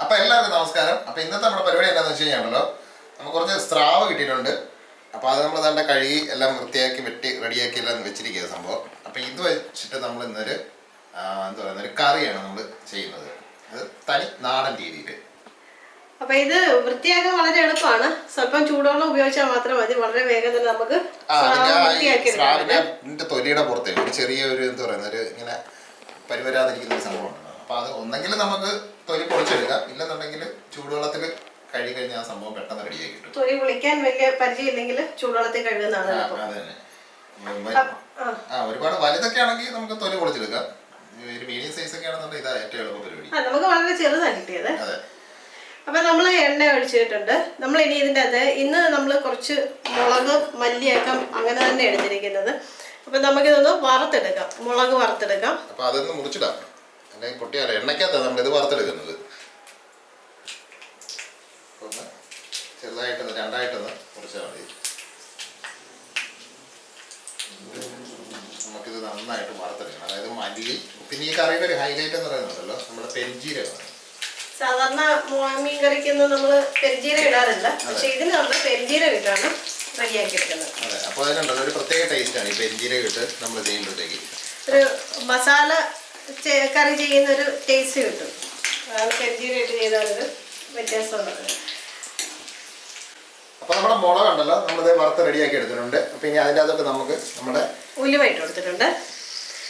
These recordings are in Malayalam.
അപ്പോൾ എല്ലാവർക്കും നമസ്കാരം. അപ്പോൾ ഇന്നത്തെ നമ്മുടെ പരിപാടി എന്താണെന്ന് വെച്ച് കഴിഞ്ഞാൽ നമുക്ക് കുറച്ച് സ്രാവ് കിട്ടിയിട്ടുണ്ട്. അപ്പോൾ അത് നമ്മൾ തന്നെ കഴുകി എല്ലാം വൃത്തിയാക്കി വെട്ടി റെഡിയാക്കി എല്ലാം വെച്ചിരിക്കുക സംഭവം. അപ്പോൾ ഇത് വെച്ചിട്ട് നമ്മൾ ഇന്നൊരു എന്താ പറയുക ഒരു കറിയാണ് നമ്മൾ ചെയ്യുന്നത്. അത് തനി നാടൻ രീതിയിൽ. അപ്പോൾ ഇത് വൃത്തിയാക്കാൻ വളരെ എളുപ്പമാണ്. സ്വല്പം ചൂടുവെള്ളം ഉപയോഗിച്ചാൽ മാത്രം മതി. വളരെ വേഗം തന്നെ നമുക്ക് സ്രാവിന്റെ തൊലിയുടെ പുറത്ത് ഒരു ചെറിയ ഒരു എന്താ പറയുന്ന ഒരു ഇങ്ങനെ പരിവരാതിരിക്കുന്ന ഒരു സംഭവമാണ്. അപ്പോൾ അത് ഒന്നെങ്കിൽ നമുക്ക് തൊലി പൊളിച്ചെടുക്കാം, ഇല്ലെന്നുണ്ടെങ്കിൽ ചൂടുവെള്ളത്തിൽ കഴുകി കഴിഞ്ഞാൽ ആ സംഭവം പെട്ടെന്ന് റെഡിയാക്കി കിട്ടും. തൊലി പൊളിക്കാൻ വലിയ പരിചയം ഇല്ലെങ്കിൽ ചൂടുവെള്ളത്തിൽ കഴുകുന്നതാണ്. ഒരുപാട് വലുതൊക്കെ ആണെങ്കിൽ നമുക്ക് തൊലി പൊളിച്ചെടുക്കാം. ഒരു മീഡിയം സൈസ് ഒക്കെ ആണെന്നുണ്ടെങ്കിൽ ഇതാ ഏറ്റവും എളുപ്പ പരിപാടി. നമുക്ക് വളരെ ചെറുതാണ് കിട്ടിയത്. അപ്പം നമ്മൾ എണ്ണ ഒഴിച്ചിട്ടുണ്ട്. നമ്മൾ ഇനി ഇതിൻ്റെ അകത്ത് ഇന്ന് നമ്മൾ കുറച്ച് മുളക് മല്ലിയൊക്കെ അങ്ങനെ തന്നെ എടുത്തിരിക്കുന്നത്. അപ്പം നമുക്കിതൊന്ന് വറുത്തെടുക്കാം. മുളക് വറുത്തെടുക്കാം. അപ്പം അതൊന്ന് മുറിച്ചിടാം, അല്ലെങ്കിൽ പൊട്ടിയാലോ. എണ്ണയ്ക്കകത്താണ് നമ്മളിത് വറുത്തെടുക്കുന്നത്. ഒന്ന് ചെറുതായിട്ടൊന്ന് രണ്ടായിട്ടൊന്ന് മുറിച്ചാൽ മതി. നമുക്കിത് നന്നായിട്ട് വറുത്തെടുക്കണം. അതായത് മല്ലി, പിന്നെ ഈ കറിയുടെ ഒരു ഹൈലൈറ്റ് എന്ന് പറയുന്നുണ്ടല്ലോ നമ്മുടെ പെരിഞ്ജീരകമാണ്. സാധാരണ മീൻ കറിക്കൊന്നും നമ്മൾ പെരിഞ്ജീരകം ഇടാറില്ല, പക്ഷെ ഇതിന് നമ്മൾ പെരിഞ്ജീരകം ഇട്ടാണ് റെഡിയാക്കി എടുക്കുന്നത്. അതെ, അപ്പോൾ അതിനുണ്ടല്ലോ ഒരു പ്രത്യേക ടേസ്റ്റാണ് ഈ പെരിഞ്ജീരകം ഇട്ട് നമ്മൾ ചെയ്യുമ്പോഴത്തേക്ക്. ഒരു മസാല കറി ചെയ്യുന്ന ഒരു ടേസ്റ്റ് കിട്ടും. പെരിഞ്ജീരകം ഇട്ട് ചെയ്താലൊരു വ്യത്യാസമുള്ളത്. അപ്പോൾ നമ്മുടെ മുളക് ഉണ്ടല്ലോ നമ്മളിത് വറുത്ത് റെഡിയാക്കി എടുത്തിട്ടുണ്ട്. അപ്പോൾ ഇനി അതിൻ്റെ അകത്തോട്ട് നമുക്ക് നമ്മുടെ ഉലുവ ഇട്ട് കൊടുത്തിട്ടുണ്ട്.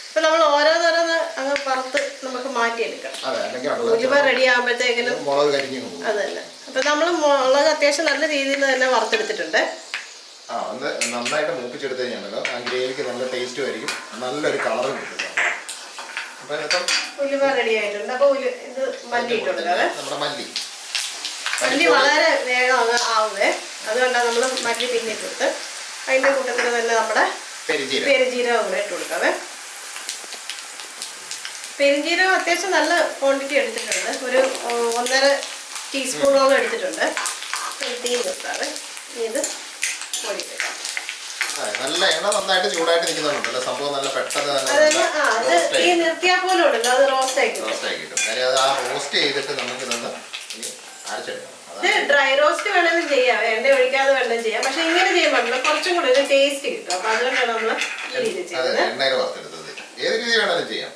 അപ്പോൾ നമ്മൾ ഓരോന്നോരോന്ന് അങ്ങ് വറുത്ത് നമുക്ക് മാറ്റിയെടുക്കാം. ഉലുവ റെഡി ആകുമ്പോഴത്തേക്കിനും മുളക് കരിഞ്ഞു പോകും. അത് തന്നെ. അപ്പോൾ നമ്മൾ മുളക് അത്യാവശ്യം നല്ല രീതിയിൽ തന്നെ വറുത്തെടുത്തിട്ടുണ്ട്. ഒന്ന് നന്നായിട്ട് മൂപ്പിച്ചെടുത്ത് കഴിഞ്ഞാണല്ലോ ആ ഗ്രേവിക്ക് നല്ല ടേസ്റ്റും ആയിരിക്കും, നല്ലൊരു കളറും കിട്ടും. ഉലുവ റെഡി ആയിട്ടുണ്ട്. അപ്പോൾ ഇത് മല്ലി ഇട്ട് കൊടുക്കാതെ. നമ്മുടെ മല്ലി വളരെ വേഗം അങ്ങ് ആവുമേ, അതുകൊണ്ടാണ് നമ്മൾ മല്ലി പിന്നെ ഇട്ട് കൊടുത്ത് അതിൻ്റെ കൂട്ടത്തിൽ തന്നെ നമ്മുടെ പെരുംജീരകം കൂടെ ഇട്ട് കൊടുക്കാവേ. പെരുംജീരകം അത്യാവശ്യം നല്ല ക്വാണ്ടിറ്റി എടുത്തിട്ടുണ്ട്. ഒരു 1.5 ടീസ്പൂണോളം എടുത്തിട്ടുണ്ട്. തീ നിർത്താതെ ഇത് പൊടിക്കാം. നല്ല എണ്ണ നന്നായിട്ട് ചൂടായിട്ട് നിൽക്കുന്നുണ്ടല്ലോ സംഭവം. നല്ല പെട്ടെന്ന് അത് ഈ നിർത്തിയാൽ പോലും ഉണ്ടല്ലോ അത് റോസ്റ്റ് ആക്കി കിട്ടും. കാര്യം അത് ആ റോസ്റ്റ് ചെയ്തിട്ട് നമുക്ക് നിന്ന് അരച്ചെടുക്കണം. ഇത് ഡ്രൈ റോസ്റ്റ് വേണമെങ്കിലും ചെയ്യാം, എണ്ണ ഒഴിക്കാതെ വേണമെങ്കിലും ചെയ്യാം. പക്ഷെ ഇങ്ങനെ ചെയ്യുമ്പോൾ കുറച്ചും കൂടി ഒരു ടേസ്റ്റ് കിട്ടും. അപ്പൊ അതുകൊണ്ടാണ് നമ്മൾ ഈ രീതി ചെയ്യുന്നത്. എണ്ണയിൽ വറുത്തെടുത്തത് ഏത് രീതി വേണമെങ്കിലും ചെയ്യാം.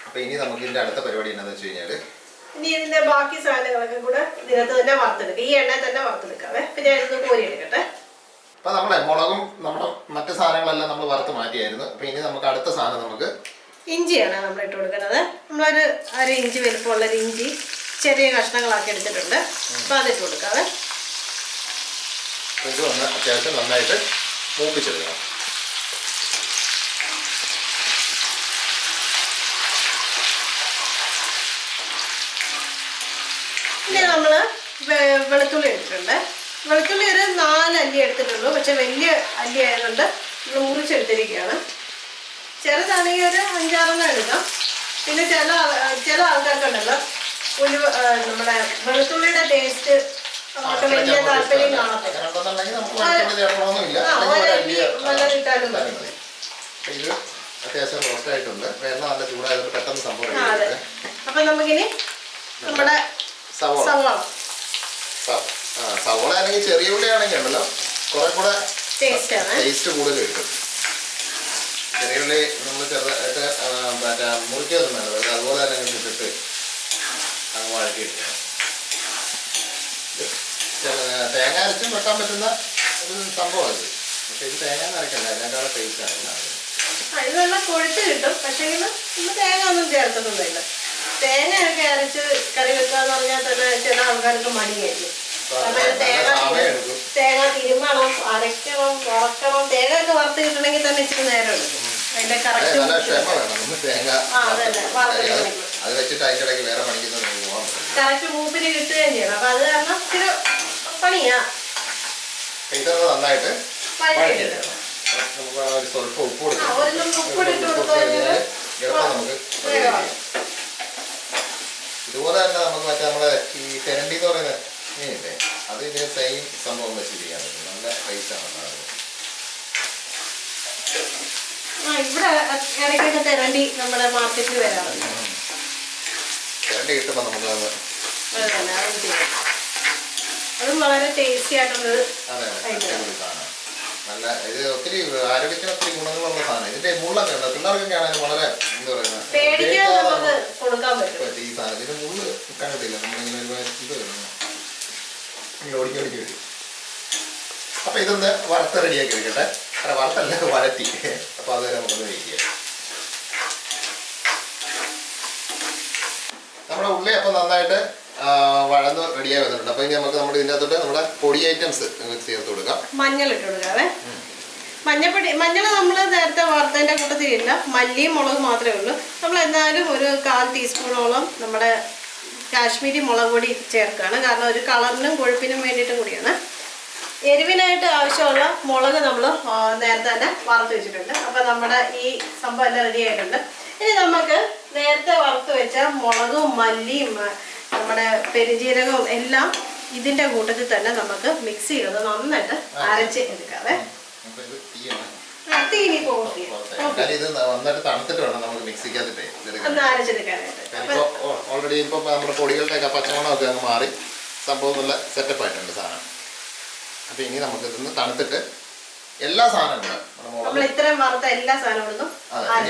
അപ്പൊ ഇനി നമുക്ക് ഇതിന്റെ അടുത്ത പരിപാടി എന്താണെന്ന് വെച്ച് കഴിഞ്ഞാല് ഇനി ഇതിന്റെ ബാക്കി സാധനങ്ങളൊക്കെ കൂടെ ഇതിനകത്ത് തന്നെ വറുത്തെടുക്കാം. ഈ എണ്ണയിൽ തന്നെ വറുത്തെടുക്കാവേ. പിന്നെ ഞാനിത് കോരി എടുക്കട്ടെ. അപ്പൊ നമ്മളെ മുളകും നമ്മുടെ മറ്റു സാധനങ്ങളെല്ലാം നമ്മൾ വറുത്ത് മാറ്റിയായിരുന്നു. അപ്പൊ ഇനി നമുക്ക് അടുത്ത സാധനം നമുക്ക് ഇഞ്ചിയാണ് നമ്മൾ ഇട്ട് കൊടുക്കുന്നത്. നമ്മളൊരു 1 ഇഞ്ച് വലുപ്പമുള്ളൊരു ഇഞ്ചി ചെറിയ കഷ്ണങ്ങളാക്കി എടുത്തിട്ടുണ്ട്. അപ്പൊ അതിട്ട് കൊടുക്കാവേ. ഇത് ഒന്ന് അത്യാവശ്യം നന്നായിട്ട് മൂപ്പിച്ചെടുക്കണം. ഇനി നമ്മൾ വെളുത്തുള്ളി എടുത്തിട്ടുണ്ട്. വെളുത്തുള്ളി ഒരു 4 അല്ലി എടുത്തിട്ടുള്ളൂ, പക്ഷെ വലിയ അല്ലി ആയതുകൊണ്ട് നമ്മൾ മുറിച്ചെടുത്തിരിക്കുകയാണ്. ചെറുതാണെങ്കിൽ ഒരു 5-6 എടുക്കാം. പിന്നെ ചില ആൾക്കാർക്കുണ്ടല്ലോ നമ്മുടെ വെളുത്തുള്ളിയുടെ ടേസ്റ്റ് നമുക്ക് വലിയ താല്പര്യം കാണത്തില്ല. വെള്ളം ഇട്ടാലും മതി. ഇത് അത്യാവശ്യം റോസ്റ്റ് ആയിട്ടുണ്ട്. എണ്ണ നല്ല ചൂടായതുകൊണ്ട് പെട്ടെന്ന് സംഭവം. അപ്പൊ നമുക്കിനി നമ്മുടെ സവോള ആണെങ്കിൽ ചെറിയ ഉള്ളി ആണെങ്കിൽ ഉണ്ടല്ലോ കുറെ കൂടെ ടേസ്റ്റ് കൂടുതൽ കിട്ടും. ചെറിയ ഉള്ളി നമ്മൾ ചെറുതായിട്ട് മറ്റേ മുറിക്കൊന്നും വേണ്ടത്, അതുപോലെ തന്നെ ഇട്ടിട്ട് അങ്ങ് വഴറ്റിയെടുക്കണം. തേങ്ങ അരച്ചും വെക്കാൻ പറ്റുന്ന ഒരു സംഭവമാണ് ഇത്. പക്ഷെ ഇത് തേങ്ങ അരക്കല്ല, അതിനേക്കാളും ടേസ്റ്റ് ആണ്. ഇത് നല്ല കൊഴുത്ത് കിട്ടും. പക്ഷേ നമ്മൾ തേങ്ങ ഒന്നും ചേർത്തിട്ടൊന്നുമില്ല. തേങ്ങയൊക്കെ അരച്ച് കറി വെക്കാന്ന് പറഞ്ഞാൽ തന്നെ ചില ആൾക്കാർക്ക് മടിയായിരിക്കും. തേങ്ങ തിരുമ്മണം, അരയ്ക്കണം, വറക്കണം. തേങ്ങ ഒക്കെ വറുത്ത് കിട്ടണമെങ്കിൽ തന്നെ ഇച്ചിരി നേരം എടുക്കും. അതിന്റെ കറക്റ്റ് മൂപ്പിന് കിട്ടുകയും ചെയ്യണം. അപ്പൊ അത് കാരണം ഇച്ചിരി പണിയാ. നന്നായിട്ട് ഉപ്പിട്ട് കൊടുത്തു കഴിഞ്ഞാൽ ഇതുപോലെ തന്നെ നമുക്ക് മറ്റേ നമ്മുടെ ഈ തെരണ്ടി എന്ന് പറയുന്ന മീനില്ലേ, അത് ഇതിന് സെയിം സംഭവം വെച്ച് ചെയ്യാൻ പറ്റും. നല്ല ടേസ്റ്റാണ്. ഇവിടെ ഇടയ്ക്കൊക്കെ തെരണ്ടി നമ്മുടെ മാർക്കറ്റിൽ വരാറുണ്ട്. വരട്ടി കിട്ടുമ്പോൾ നമുക്കത് അതും വളരെ ടേസ്റ്റി ആയിട്ടുള്ളത്. അതെ അടിപൊളി സാധനം. നല്ല ഇത് ഒത്തിരി ആരോഗ്യത്തിന് ഒത്തിരി ഗുണങ്ങളുള്ള സാധനം. ഇതിന്റെ മുള്ളൊക്കെ ഉണ്ട്, പിള്ളേർക്കൊക്കെ ആണെങ്കിൽ വളരെ എന്താ പറയുന്നത് ഈ സാധനം. ഇതിന് മുള്ള് നിൽക്കാൻ കിട്ടില്ല, നമ്മളിങ്ങനെ ഒരുപാട് ഇത് വരുന്നു ഒടിക്കി വരും. അപ്പൊ ഇതൊന്ന് വറുത്ത് റെഡിയാക്കി എടുക്കട്ടെ. അല്ല വറുത്തല്ല, വരട്ടി. അപ്പൊ അതുവരെ നമുക്കൊന്ന് വെയിറ്റ് ചെയ്യാം. നമ്മുടെ ഉള്ളി അപ്പം നന്നായിട്ട് വഴന്ന് റെഡിയായി വന്നിട്ടുണ്ട്. അപ്പൊ ഇനി നമുക്ക് നമ്മുടെ ഇതിൻ്റെ അകത്തോട്ട് നമ്മുടെ പൊടി ഐറ്റംസ് ചേർത്ത് കൊടുക്കാം. മഞ്ഞൾ ഇട്ട് കൊടുക്കാവേ. മഞ്ഞൾ നമ്മൾ നേരത്തെ വറുത്തതിൻ്റെ കൂട്ടത്തിലില്ല, മല്ലിയും മുളകും മാത്രമേ ഉള്ളൂ. നമ്മൾ എന്നാലും ഒരു 1/4 ടീസ്പൂണോളം നമ്മുടെ കാശ്മീരി മുളക് പൊടി ചേർക്കുകയാണ്. കാരണം ഒരു കളറിനും കൊഴുപ്പിനും വേണ്ടിയിട്ടും കൂടിയാണ്. എരിവിനായിട്ട് ആവശ്യമുള്ള മുളക് നമ്മൾ നേരത്തെ തന്നെ വറുത്ത് വെച്ചിട്ടുണ്ട്. അപ്പം നമ്മുടെ ഈ സംഭവം എല്ലാം റെഡി ആയിട്ടുണ്ട്. ഇനി നമുക്ക് നേരത്തെ വറുത്ത് വെച്ച മുളകും മല്ലിയും നമ്മുടെ പെരുംജീരകവും എല്ലാം ഇതിൻ്റെ കൂട്ടത്തിൽ തന്നെ നമുക്ക് മിക്സ് ചെയ്ത് നന്നായിട്ട് അരച്ച് എടുക്കാവേ. ഓൾറെഡി ഇപ്പൊ നമ്മുടെ പൊടികളുടെ പച്ചമണമൊക്കെ അങ്ങ് മാറി സംഭവം നല്ല സെറ്റപ്പ് ആയിട്ടുണ്ട് സാധനം. അപ്പൊ ഇനി നമുക്ക് ഇതൊന്ന് തണുത്തിട്ട് എല്ലാ സാധനങ്ങളും നമ്മൾ ഇത്രയും വറുത്ത എല്ലാ സാധനങ്ങളും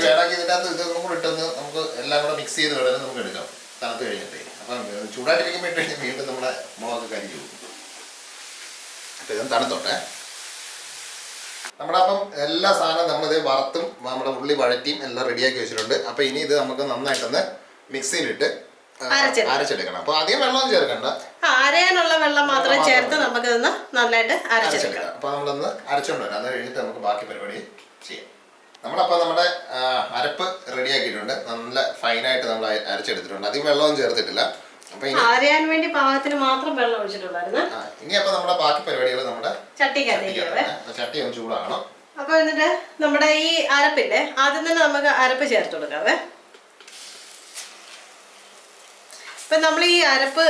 വേണമെങ്കിൽ ഇതിൻ്റെ അകത്ത് ഇതൊന്നും കൂടെ ഇട്ടൊന്ന് നമുക്ക് എല്ലാം കൂടെ മിക്സ് ചെയ്ത് വേണമെങ്കിൽ നമുക്ക് എടുക്കാം തണുത്ത് കഴിഞ്ഞിട്ട്. അപ്പം ചൂടായിട്ടിരിക്കുമ്പോൾ ഇട്ട് കഴിഞ്ഞാൽ വീണ്ടും നമ്മുടെ മുളക് കരിഞ്ഞു പോകും. അപ്പം ഇതൊന്ന് തണുത്തോട്ടെ. നമ്മുടെ അപ്പം എല്ലാ സാധനവും നമ്മളിത് വറുത്തും നമ്മുടെ ഉള്ളി വഴറ്റിയും എല്ലാം റെഡിയാക്കി വെച്ചിട്ടുണ്ട്. അപ്പം ഇനി ഇത് നമുക്ക് നന്നായിട്ടൊന്ന് മിക്സിയിലിട്ട് അരച്ചെടുക്കണം. അപ്പൊ അധികം വെള്ളം ചേർക്കണ്ട, അരയാനുള്ള വെള്ളം മാത്രം ചേർത്ത് നമുക്ക് ഇതൊന്ന് നന്നായിട്ട് അരച്ചെടുക്കാം. അപ്പൊ നമ്മളൊന്ന് അരച്ചോണ്ട് വരാം. അത് കഴിഞ്ഞിട്ട് നമുക്ക് ബാക്കി പരിപാടി ചെയ്യാം. നമ്മളപ്പോൾ നമ്മുടെ അരപ്പ് റെഡിയാക്കിയിട്ടുണ്ട്. നല്ല ഫൈനായിട്ട് നമ്മൾ അരച്ചെടുത്തിട്ടുണ്ട്. അധികം വെള്ളവും ചേർത്തിട്ടില്ല. അപ്പൊ അരയാൻ വേണ്ടി പാകത്തിന് മാത്രം വെള്ളം ഒഴിച്ചിട്ടുണ്ടായിരുന്നു. ഇനി അപ്പൊ നമ്മുടെ ബാക്കി പരിപാടികൾ നമ്മുടെ ചട്ടി ഒന്ന് ചൂടാകണം. അപ്പൊ എന്നിട്ട് നമ്മുടെ ഈ അരപ്പില്ലേ ആദ്യം തന്നെ നമുക്ക് അരപ്പ് ചേർത്ത് കൊടുക്കാവേ. ഇപ്പം നമ്മൾ ഈ അരപ്പ്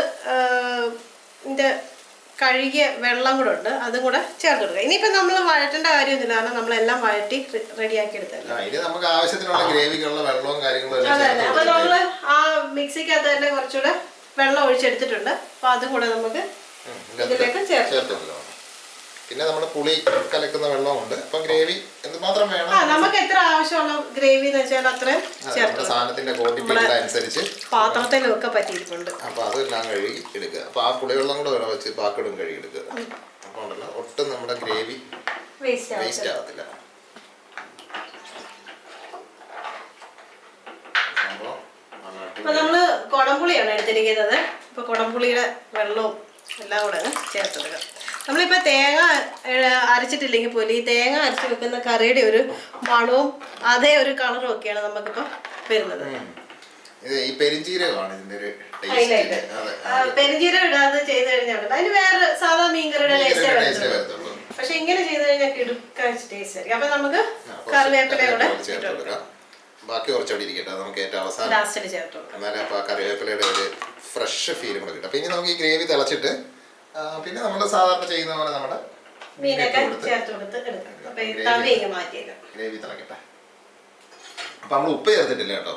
കഴുകിയ വെള്ളം കൂടെ ഉണ്ട്, അതും കൂടെ ചേർത്ത് കൊടുക്കുക. ഇനിയിപ്പോൾ നമ്മൾ വഴറ്റേണ്ട കാര്യമൊന്നുമില്ല, കാരണം നമ്മളെല്ലാം വഴറ്റി റെഡിയാക്കി എടുത്തല്ലോ. അതെ അതെ. അപ്പോൾ നമ്മൾ ആ മിക്സിക്കകത്ത് തന്നെ കുറച്ചുകൂടെ വെള്ളം ഒഴിച്ചെടുത്തിട്ടുണ്ട്. അപ്പോൾ അതും കൂടെ നമുക്ക് ഇതിലേക്ക് ചേർത്ത് കൊടുക്കാം. പിന്നെ നമ്മുടെ പുളി കലക്കുന്ന വെള്ളമുണ്ട്. അപ്പൊ ഗ്രേവി എന്തുമാത്രം വേണം, നമുക്ക് എത്ര ആവശ്യമുള്ള ഗ്രേവി എന്ന് വെച്ചാൽ അത്രയും ചേർത്ത് സാധനത്തിന്റെ ക്വാണ്ടിറ്റി അനുസരിച്ച് പാത്രത്തിലൊക്കെ പറ്റിയിട്ടുണ്ട്. അപ്പൊ അതെല്ലാം കഴുകി എടുക്കുക. അപ്പൊ ആ പുളിവെള്ളം കൂടെ വേണം വെച്ച് പാക്കടും കഴുകി എടുക്കുക. അപ്പൊ ഉണ്ടല്ലോ ഒട്ടും നമ്മുടെ ഗ്രേവി വേസ്റ്റ് ആവത്തില്ല. അപ്പൊ നമ്മള് കുടംപുളിയാണ് എടുത്തിരിക്കുന്നത്. ഇപ്പൊ കുടംപുളിയുടെ വെള്ളവും എല്ലാം കൂടെ ചേർത്തെടുക്കാം. നമ്മളിപ്പോൾ തേങ്ങ അരച്ചിട്ടില്ലെങ്കിൽ പോലും ഈ തേങ്ങ അരച്ച് വെക്കുന്ന കറിയുടെ ഒരു മണവും അതേ ഒരു കളറും ഒക്കെയാണ് നമുക്കിപ്പോൾ വരുന്നത്. പെരുംജീരകം ഇടാതെ ചെയ്ത് കഴിഞ്ഞാൽ അതിന് വേറെ സാധാ മീൻകറിയുടെ ടേസ്റ്റേ വരുന്നുള്ളൂ. പക്ഷെ ഇങ്ങനെ ചെയ്ത് കഴിഞ്ഞാൽ കിടുക്കാൻ ടേസ്റ്റ് ആയിരിക്കും. അപ്പൊ നമുക്ക് കറിവേപ്പില കൂടെ ബാക്കി കുറച്ചുകൂടി ഇരിക്കട്ടെ, നമുക്ക് ഏറ്റവും അവസാനം ലാസ്റ്റിൽ ചേർത്ത് കൊടുക്കാം. എന്നാലും അപ്പോൾ ആ കറിവേപ്പിലയുടെ ഒരു ഫ്രഷ് ഫീലും കൂടെ കിട്ടും. അപ്പൊ ഇനി നമുക്ക് ഈ ഗ്രേവി തിളച്ചിട്ട് പിന്നെ നമ്മൾ സാധാരണ ചെയ്യുന്ന പോലെ നമ്മുടെ മീനൊക്കെ ചേർത്ത് കൊടുത്ത് എടുക്കാം. ഗ്രേവി തിളക്കട്ടെ. അപ്പൊ നമ്മൾ ഉപ്പ് ചേർത്തിട്ടില്ല കേട്ടോ.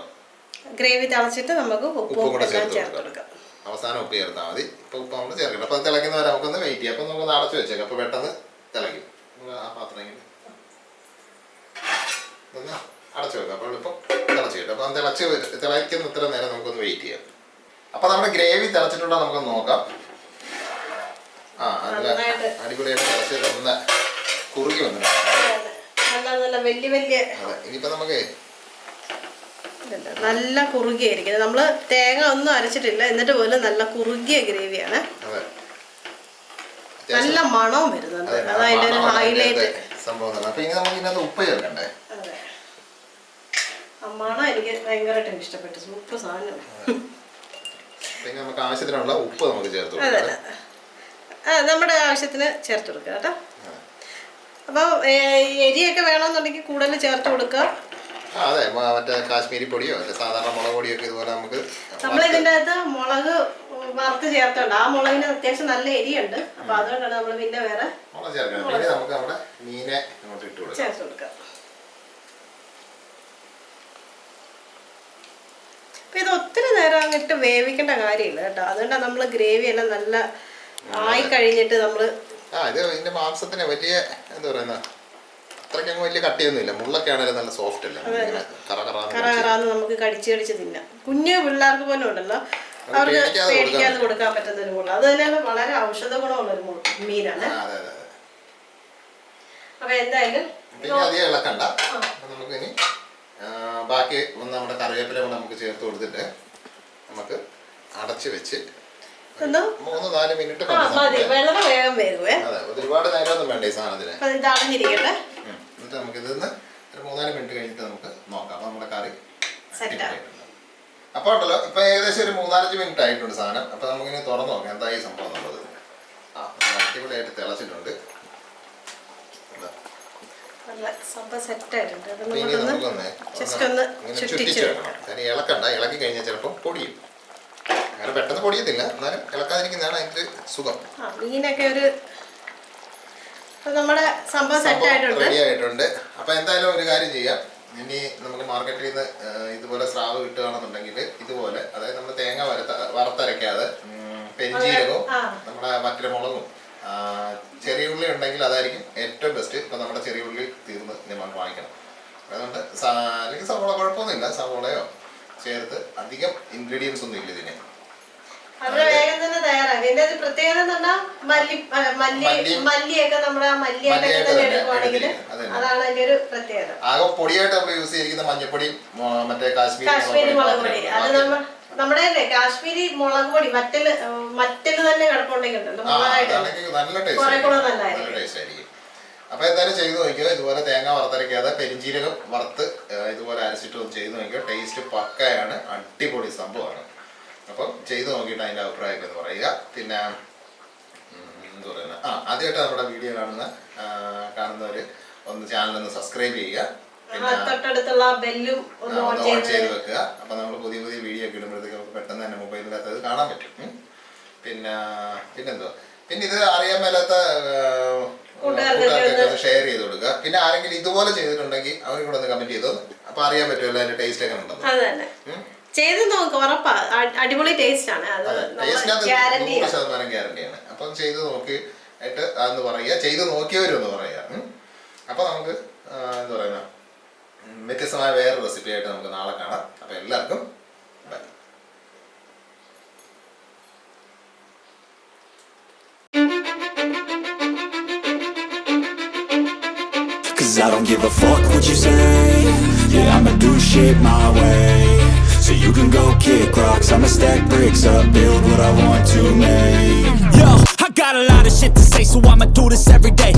ഗ്രേവി തിളച്ചിട്ട് നമുക്ക് ഉപ്പും കൂടെ ചേർത്ത് കൊടുക്കാം. അവസാനം ഉപ്പ് ചേർത്താൽ മതി. ഇപ്പൊ ഉപ്പ് നമ്മൾ ചേർക്കട്ടെ. അപ്പൊ തിളയ്ക്കുന്നവരെ നമുക്കൊന്ന് വെയിറ്റ് ചെയ്യാം. അപ്പൊ നമുക്ക് അടച്ചു വെച്ചേക്കാം. അപ്പൊ പെട്ടെന്ന് തിളയ്ക്കും. ആ പാത്രം ഇങ്ങനെ ഒന്ന് അടച്ചു വെക്കാം. അപ്പോൾ ഇപ്പം തിളച്ച് കിട്ടും. അപ്പം തിളയ്ക്കുന്ന ഇത്ര നേരം നമുക്കൊന്ന് വെയിറ്റ് ചെയ്യാം. അപ്പൊ നമ്മുടെ ഗ്രേവി തിളച്ചിട്ടുണ്ടോ നമുക്കൊന്ന് നോക്കാം. നല്ല അടിപൊളിയായിട്ട് തിളച്ച് നല്ല കുറുകി വന്നിട്ടുണ്ട്. ഇനിയിപ്പോ നമുക്ക് നല്ല കുറുകിയായിരിക്കും. നമ്മള് തേങ്ങ ഒന്നും അരച്ചിട്ടില്ല, എന്നിട്ട് പോലും നല്ല കുറുകിയ ഗ്രേവിയാണ്. നല്ല മണവും വരുന്നുണ്ട്. അതായത് ഒരു ഹൈലൈറ്റ് സംഭവം. അപ്പൊ ഇനി നമുക്ക് ഇതിനകത്ത് ഉപ്പ് ചേർക്കണ്ടേ? ആ മണം എനിക്ക് ഭയങ്കരമായിട്ട് ഇഷ്ടപ്പെട്ടു. സൂപ്പർ സാധനം. പിന്നെ നമുക്ക് ആവശ്യത്തിനുള്ള ഉപ്പ് നമുക്ക് ചേർത്ത് കൊടുക്കാം. നമ്മുടെ ആവശ്യത്തിന് ചേർത്ത് കൊടുക്കുക കേട്ടോ. അപ്പോൾ എരിയൊക്കെ വേണമെന്നുണ്ടെങ്കിൽ കൂടുതൽ ചേർത്ത് കൊടുക്കുക. അതെ, മറ്റേ കാശ്മീരി പൊടിയോ സാധാരണ മുളക് പൊടിയോ ഒക്കെ ഇതുപോലെ നമുക്ക് നമ്മളിതിൻ്റെ അകത്ത് മുളക് വറുത്ത് ചേർത്തുണ്ട്. ആ മുളകിന് അത്യാവശ്യം നല്ല എരിയുണ്ട്. അപ്പോൾ അതുകൊണ്ടാണ് നമ്മൾ പിന്നെ വേറെ മുളക് ചേർക്കണം. പിന്നെ നമുക്ക് നമ്മുടെ മീനെ ഇങ്ങോട്ട് ഇട്ട് കൊടുക്കാം, ചേർത്ത് കൊടുക്കാം. അപ്പോൾ ഇത് ഒത്തിരി നേരം അങ്ങിട്ട് വേവിക്കേണ്ട കാര്യമില്ല കേട്ടോ. അതുകൊണ്ടാണ് നമ്മൾ ഗ്രേവി എല്ലാം നല്ല ആയി കഴിഞ്ഞിട്ട് നമ്മൾ ഇത് ഇതിന്റെ മാംസത്തിന് വലിയ എന്താ പറയുന്ന അത്രയ്ക്കങ്ങ് വലിയ കട്ടിയൊന്നുമില്ല. മുള്ളൊക്കെ ആണെങ്കിലും നല്ല സോഫ്റ്റ് അല്ല, കറാന്ന് നമുക്ക് കടിച്ച് തിന്നാം. കുഞ്ഞു പിള്ളേർക്ക് പോലും ഉണ്ടല്ലോ, അവർക്ക് പേടിക്കാതെ കൊടുക്കാൻ പറ്റുന്ന ഒരു മുള്ള. അത് തന്നെ വളരെ ഔഷധ ഗുണമുള്ളൊരു മീനാണ്. അപ്പൊ എന്തായാലും അധികം ഇളക്കണ്ട. നമുക്ക് ഇനി ബാക്കി നമ്മുടെ കറിവേപ്പില നമുക്ക് ചേർത്ത് കൊടുത്തിട്ട് നമുക്ക് അടച്ചു വെച്ച് 3-4 മിനിറ്റ് വേഗം വേകുവേ. അതെ, ഒരുപാട് നേരമൊന്നും വേണ്ട ഈ സാധനത്തിന്. ഇത് അടഞ്ഞിരിക്കട്ടെ. എന്നിട്ട് നമുക്ക് ഇതിന്ന് ഒരു 3-4 മിനിറ്റ് കഴിഞ്ഞിട്ട് നമുക്ക് നോക്കാം. അപ്പൊ നമ്മുടെ കറി അപ്പൊ ഉണ്ടല്ലോ, ഇപ്പൊ ഏകദേശം ഒരു 3-5 മിനിറ്റ് ആയിട്ടുണ്ട് സാധനം. അപ്പൊ നമുക്കിനി തുറന്നു നോക്കാം എന്താ ഈ സംഭവം എന്നുള്ളത്. അടിപൊളിയായിട്ട് തിളച്ചിട്ടുണ്ട്. ഇളക്കണ്ട, ഇളക്കി കഴിഞ്ഞാൽ ചിലപ്പോൾ പൊടിയും. അങ്ങനെ പെട്ടെന്ന് പൊടിയത്തില്ല, എന്നാലും ഇളക്കാതിരിക്കുന്നതാണ് അതിന്റെ സുഖം. മീനൊക്കെ ഒരു നമ്മുടെ സംഭവം സെറ്റ് ആയിട്ടുണ്ട്, റെഡി ആയിട്ടുണ്ട്. അപ്പൊ എന്തായാലും ഒരു കാര്യം ചെയ്യാം, ഇനി നമുക്ക് മാർക്കറ്റിൽ നിന്ന് ഇതുപോലെ സ്രാവ് കിട്ടുകയാണെന്നുണ്ടെങ്കിൽ ഇതുപോലെ, അതായത് നമ്മൾ തേങ്ങ വറുത്തരയ്ക്കാതെ പെരിഞ്ചീരകവും നമ്മുടെ വറ്റൽമുളകും ചെറിയ ഉള്ളി ഉണ്ടെങ്കിൽ അതായിരിക്കും ഏറ്റവും ബെസ്റ്റ്. ഇപ്പൊ നമ്മുടെ ചെറിയ ഉള്ളി തീർന്ന് നമുക്ക് വാങ്ങിക്കണം. അതുകൊണ്ട് അല്ലെങ്കിൽ സവോള കുഴപ്പമൊന്നുമില്ല, സവോളയോ ചേർത്ത് അധികം ഇൻഗ്രീഡിയൻസ് ഒന്നും ഇല്ല ഇതിന്. വേഗം തന്നെ തയ്യാറാക്കി. ഇതിന്റെ പ്രത്യേകത എന്ന് പറഞ്ഞാൽ മല്ലിയൊക്കെ നമ്മുടെ മല്ലിയായിട്ടൊക്കെ തന്നെ എടുക്കുവാണെങ്കിൽ അതാണ് അതിന്റെ ഒരു പ്രത്യേകത. ആകെ പൊടിയായിട്ട് നമ്മൾ യൂസ് ചെയ്തിരിക്കുന്ന മഞ്ഞപ്പൊടി, മറ്റേ കാശ്മീരി മുളക് പൊടി. അത് നമ്മുടെ തന്നെ കാശ്മീരി മുളക് പൊടി മറ്റല് തന്നെ കിടപ്പുണ്ടെങ്കിൽ കുറെ കൂടെ നല്ലതായിരിക്കും. അപ്പൊ എന്തായാലും ചെയ്ത് നോക്കിയോ, ഇതുപോലെ തേങ്ങ വറുത്തരയ്ക്കാതെ പെരിഞ്ചീരകം വറുത്ത് ഇതുപോലെ അരച്ചിട്ട് ചെയ്ത് നോക്കിയോ. ടേസ്റ്റ് പക്കയാണ്, അടിപൊളി സംഭവമാണ്. അപ്പം ചെയ്ത് നോക്കിയിട്ട് അതിന്റെ അഭിപ്രായമൊക്കെ ഒന്ന് പറയുക. പിന്നെ എന്താ പറയുക, ആദ്യമായിട്ട് നമ്മുടെ വീഡിയോ കാണുന്നവര് ഒന്ന് ചാനലൊന്ന് സബ്സ്ക്രൈബ് ചെയ്യുക, തൊട്ടടുത്തുള്ള ബെല്ലും ഓൺ ചെയ്ത് വെക്കുക. അപ്പൊ നമ്മൾ പുതിയ വീഡിയോ ഒക്കെ ഇടുമ്പോഴത്തേക്ക് നമുക്ക് പെട്ടെന്ന് തന്നെ മൊബൈലിനകത്ത് അത് കാണാൻ പറ്റും. പിന്നെന്തോ പിന്നെ ഇത് അറിയാൻ മേലാത്ത കൂട്ടുകാർക്കൊക്കെ ഷെയർ ചെയ്ത് കൊടുക്കുക. പിന്നെ ആരെങ്കിലും ഇതുപോലെ ചെയ്തിട്ടുണ്ടെങ്കിൽ അവരും കൂടെ ഒന്ന് കമന്റ് ചെയ്തോ, അപ്പൊ അറിയാൻ പറ്റുമല്ലോ അതിന്റെ ടേസ്റ്റ് ഒക്കെ ഉണ്ടെന്ന്. ചെയ്ത് നോക്ക്, ഉറപ്പാ അടിപൊളി ടേസ്റ്റ് ആണ്. 100% ഗ്യാരണ്ടിയാണ്. അപ്പം ചെയ്ത് നോക്കി ആയിട്ട് അതെന്ന് പറയുക, ചെയ്ത് നോക്കിയവരും ഒന്ന് പറയുക. അപ്പൊ നമുക്ക് എന്താ പറയുക, വ്യത്യസ്തമായ വേറെ റെസിപ്പി ആയിട്ട് നമുക്ക് നാളെ കാണാം. അപ്പൊ എല്ലാവർക്കും by. Cause I don't give a fuck what you say. Yeah, I'ma do shit my way. So you can go kick rocks, I'ma stack bricks up, build what I want to make. Yo, I got a lot of shit to say, so I'ma do this every day.